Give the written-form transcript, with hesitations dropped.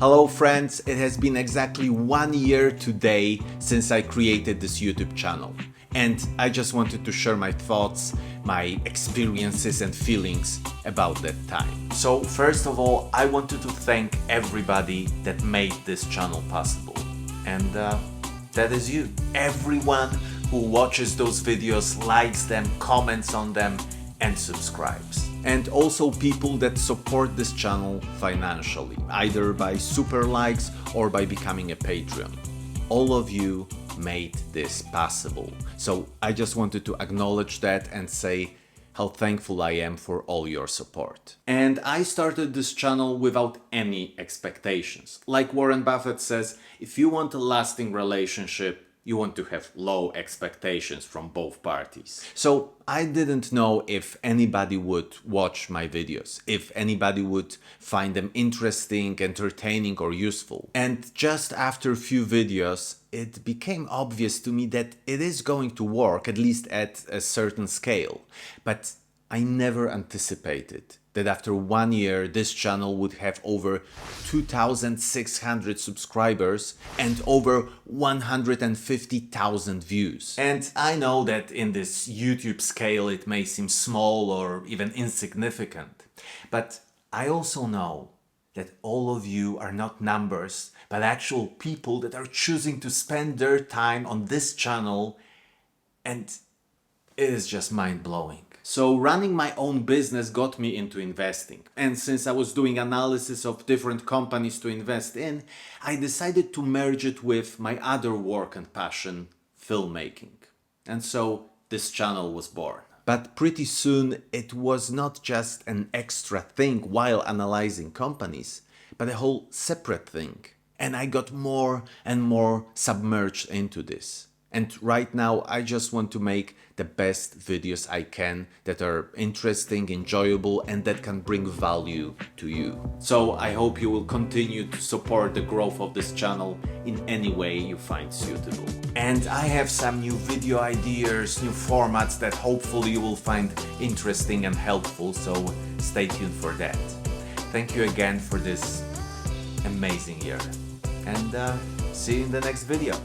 Hello friends, it has been exactly 1 year today since I created this YouTube channel. And I just wanted to share my thoughts, my experiences and feelings about that time. So first of all, I wanted to thank everybody that made this channel possible. And that is you. Everyone who watches those videos, likes them, comments on them and subscribes. And also people that support this channel financially, either by super likes or by becoming a Patreon. All of you made this possible. So I just wanted to acknowledge that and say how thankful I am for all your support. And I started this channel without any expectations. Like Warren Buffett says, if you want a lasting relationship, you want to have low expectations from both parties. So I didn't know if anybody would watch my videos, if anybody would find them interesting, entertaining or useful. And just after a few videos, it became obvious to me that it is going to work, at least at a certain scale. But I never anticipated that after 1 year this channel would have over 2,600 subscribers and over 150,000 views. And I know that in this YouTube scale it may seem small or even insignificant, but I also know that all of you are not numbers, but actual people that are choosing to spend their time on this channel, and it is just mind-blowing. So running my own business got me into investing. And since I was doing analysis of different companies to invest in, I decided to merge it with my other work and passion, filmmaking. And so this channel was born. But pretty soon it was not just an extra thing while analyzing companies, but a whole separate thing. And I got more and more submerged into this. And right now I just want to make the best videos I can that are interesting, enjoyable and that can bring value to you. So I hope you will continue to support the growth of this channel in any way you find suitable. And I have some new video ideas, new formats that hopefully you will find interesting and helpful, so stay tuned for that. Thank you again for this amazing year and see you in the next video.